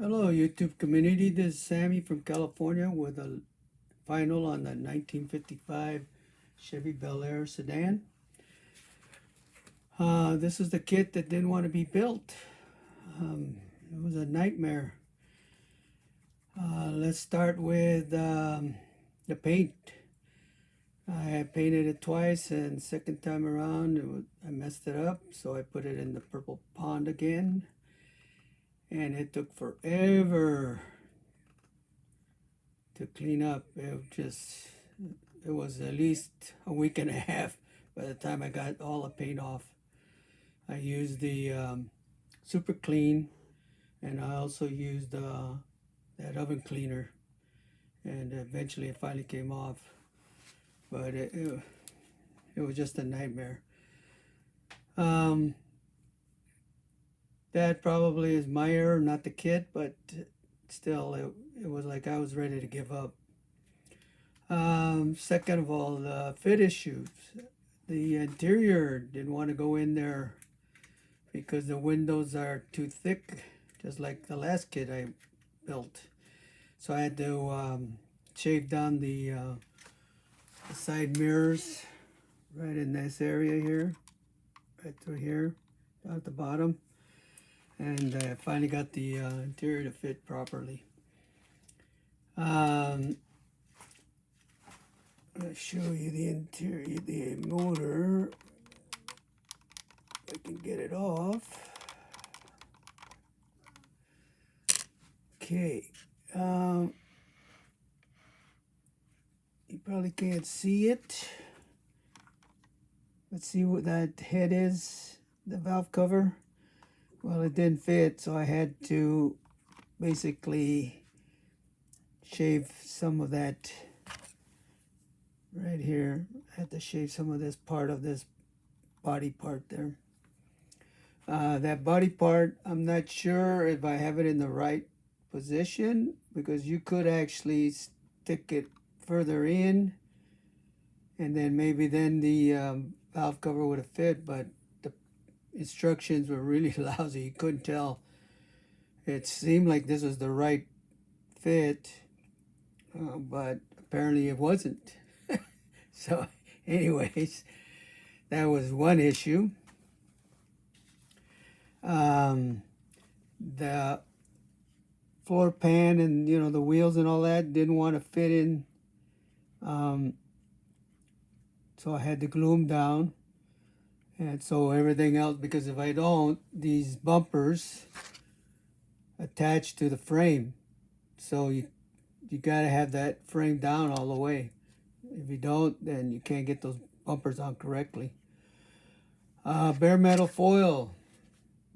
Hello, YouTube community. This is Sammy from California with a final on the 1955 Chevy Bel Air sedan. This is the kit that didn't want to be built. It was a nightmare. Let's start with the paint. I had painted it twice, and second time around, I messed it up, so I put it in the purple pond again, and it took forever to clean up. It was at least a week and a half by the time I got all the paint off. I used the super clean, and I also used that oven cleaner, and eventually it finally came off. But it was just a nightmare. Um, that probably is my error, not the kit, but still, it was like I was ready to give up. Second of all, the fit issues. The interior didn't want to go in there because the windows are too thick, just like the last kit I built. So I had to shave down the side mirrors right in this area here, right through here, down at the bottom. And I finally got the interior to fit properly. Um, I'll show you the interior, the motor. If I can get it off. Okay. You probably can't see it. Let's see what that head is, the valve cover. Well, it didn't fit, so I had to basically shave some of that right here. I had to shave some of this part of this body part there. That body part, I'm not sure if I have it in the right position, because you could actually stick it further in, and then maybe the valve cover would have fit, but the instructions were really lousy. You couldn't tell. It seemed like this was the right fit, but apparently it wasn't. So, anyways, that was one issue. The floor pan and the wheels and all that didn't want to fit in, um, so I had to glue them down. And so everything else, because if I don't, these bumpers attach to the frame, so you got to have that frame down all the way. If you don't, then you can't get those bumpers on correctly. Bare metal foil,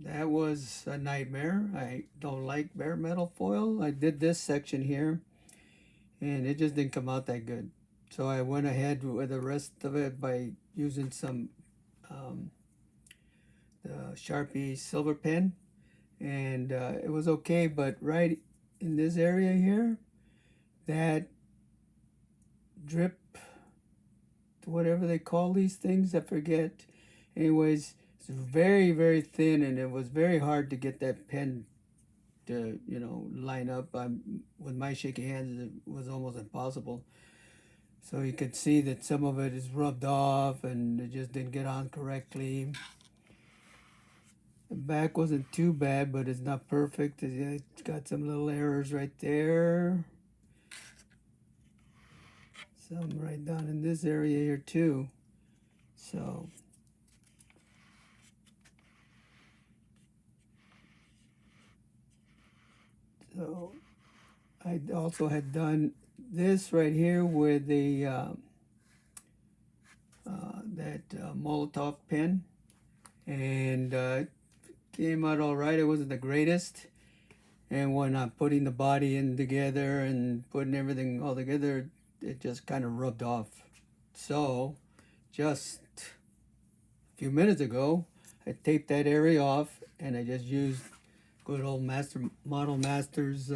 that was a nightmare. I don't like bare metal foil. I did this section here, and it just didn't come out that good. So I went ahead with the rest of it by using some um, the Sharpie silver pen, and it was okay. But right in this area here, that drip, whatever they call these things, I forget. Anyways, it's very, very thin, and it was very hard to get that pen to line up. With my shaky hands, it was almost impossible. So you could see that some of it is rubbed off, and it just didn't get on correctly. The back wasn't too bad, but it's not perfect. It's got some little errors right there. Some right down in this area here too. So I also had done this right here with the Molotov pen, and it came out all right. It wasn't the greatest, and when I'm putting the body in together and putting everything all together, it just kind of rubbed off. So just a few minutes ago, I taped that area off, and I just used good old Model Masters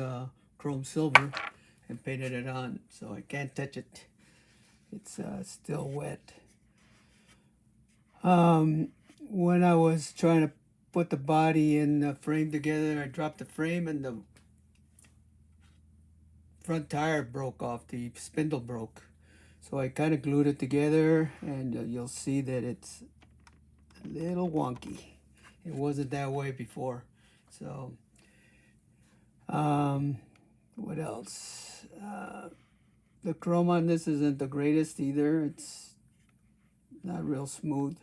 chrome silver and painted it on, so I can't touch it. It's still wet. When I was trying to put the body and the frame together, I dropped the frame, and the front tire broke off, the spindle broke. So I kind of glued it together, and you'll see that it's a little wonky. It wasn't that way before. So, um, what else? The chrome on this isn't the greatest either. It's not real smooth.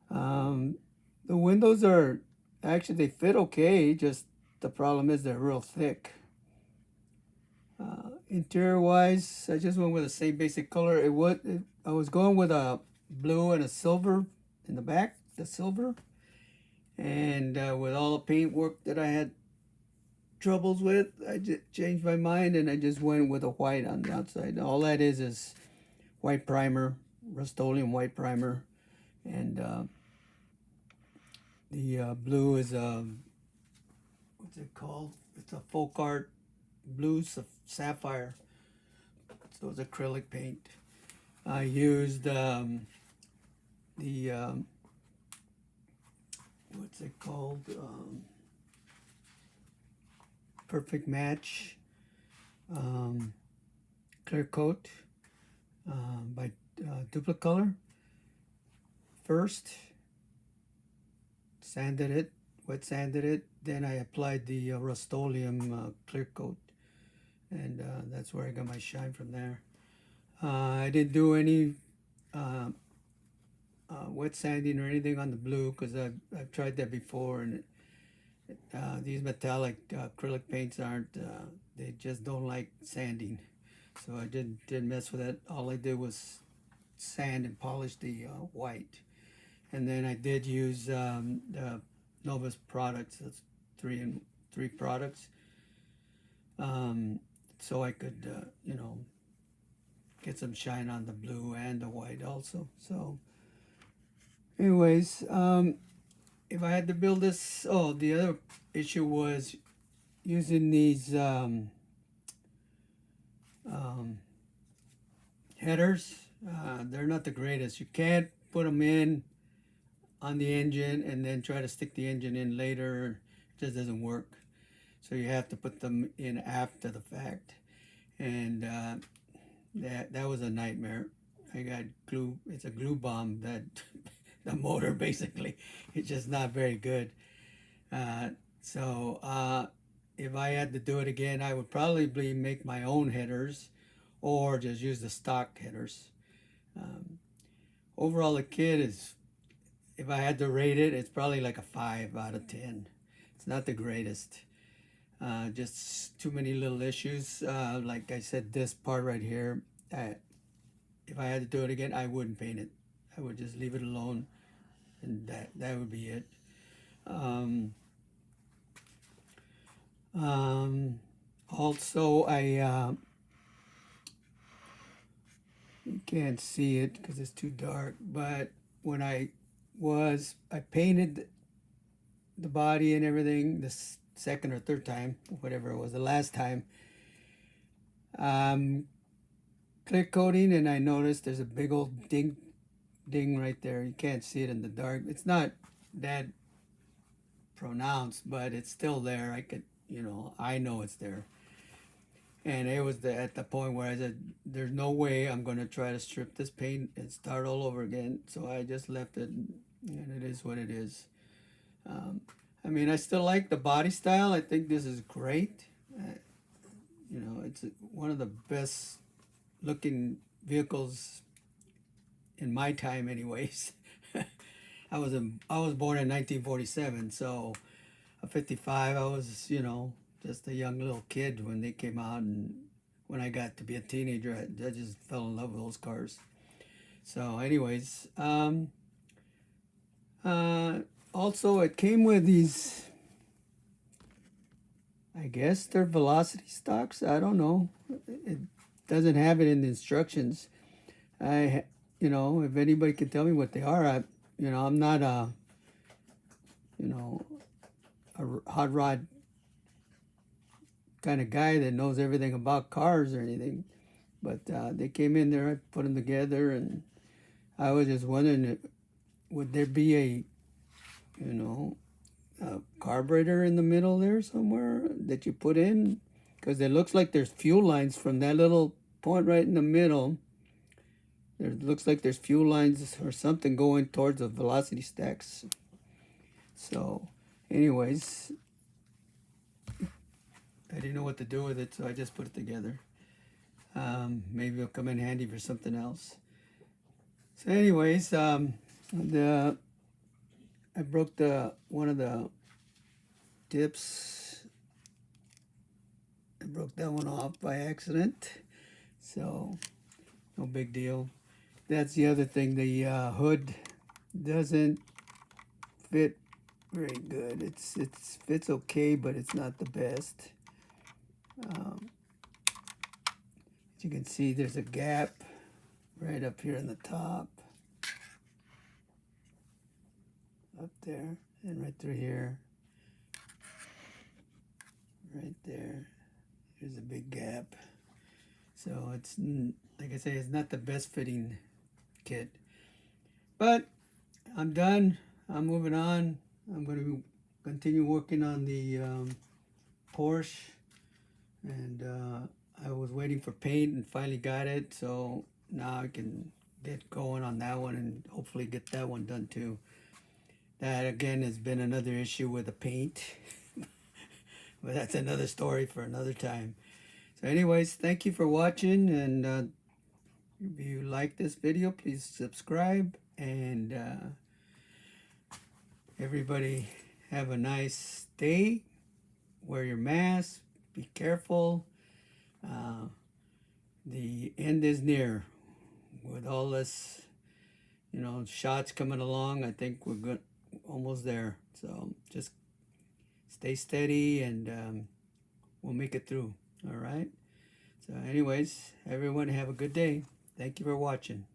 Um, the windows are actually, they fit okay. Just the problem is they're real thick. Interior wise, I just went with the same basic color. I was going with a blue and a silver in the back, the silver, and with all the paint work that I had troubles with, I just changed my mind and I just went with a white on the outside. All that is white primer, Rust-Oleum white primer, and the blue is what's it called? It's a folk art blue sapphire. So it's acrylic paint. I used the what's it called? Perfect Match clear coat by Duplicolor. First, sanded it, wet sanded it. Then I applied the Rust-Oleum clear coat, and that's where I got my shine from there. I didn't do any wet sanding or anything on the blue because I've tried that before, and these metallic acrylic paints aren't they just don't like sanding, so I didn't mess with that. All I did was sand and polish the white, and then I did use the Novus products. That's three products, so I could get some shine on the blue and the white also. So anyways, if I had to build this, oh, the other issue was using these headers. They're not the greatest. You can't put them in on the engine and then try to stick the engine in later. It just doesn't work. So you have to put them in after the fact, and that was a nightmare. I got glue. It's a glue bomb that the motor basically. It's just not very good. So if I had to do it again, I would probably make my own headers or just use the stock headers. Um, Overall, the kit is, if I had to rate it, it's probably like a 5 out of 10. It's not the greatest. Just too many little issues. Like I said, this part right here, if I had to do it again, I wouldn't paint it. I would just leave it alone, and that would be it. Also, you can't see it because it's too dark, but when I painted the body and everything the second or third time, whatever it was, the last time, clear coating, and I noticed there's a big old ding right there. You can't see it in the dark. It's not that pronounced, but it's still there. I know it's there. And it was at the point where I said, there's no way I'm going to try to strip this paint and start all over again. So I just left it, and it is what it is. I mean, I still like the body style. I think this is great. It's one of the best looking vehicles in my time, anyways. I was born in 1947, so at 55, I was just a young little kid when they came out, and when I got to be a teenager, I just fell in love with those cars. So, anyways, also it came with these. I guess they're velocity stocks. I don't know. It doesn't have it in the instructions. If anybody can tell me what they are, I'm not a hot rod kind of guy that knows everything about cars or anything. But they came in there, I put them together, and I was just wondering, would there be a carburetor in the middle there somewhere that you put in? because it looks like there's fuel lines from that little point right in the middle. There looks like there's fuel lines or something going towards the velocity stacks. So, anyways, I didn't know what to do with it, so I just put it together. Maybe it'll come in handy for something else. So, anyways, I broke one of the tips. I broke that one off by accident, so no big deal. That's the other thing. The hood doesn't fit very good. It fits okay, but it's not the best. As you can see, there's a gap right up here in the top, up there, and right through here, right there. There's a big gap. So it's, like I say, it's not the best fitting kit. But I'm done. I'm moving on. I'm going to continue working on the Porsche. And I was waiting for paint and finally got it. So now I can get going on that one and hopefully get that one done too. That again has been another issue with the paint. But that's another story for another time. So anyways, thank you for watching, and if you like this video, please subscribe, and everybody have a nice day. Wear your mask, be careful. The end is near with all this, shots coming along. I think we're good, almost there. So just stay steady, and we'll make it through. All right. So anyways, everyone have a good day. Thank you for watching.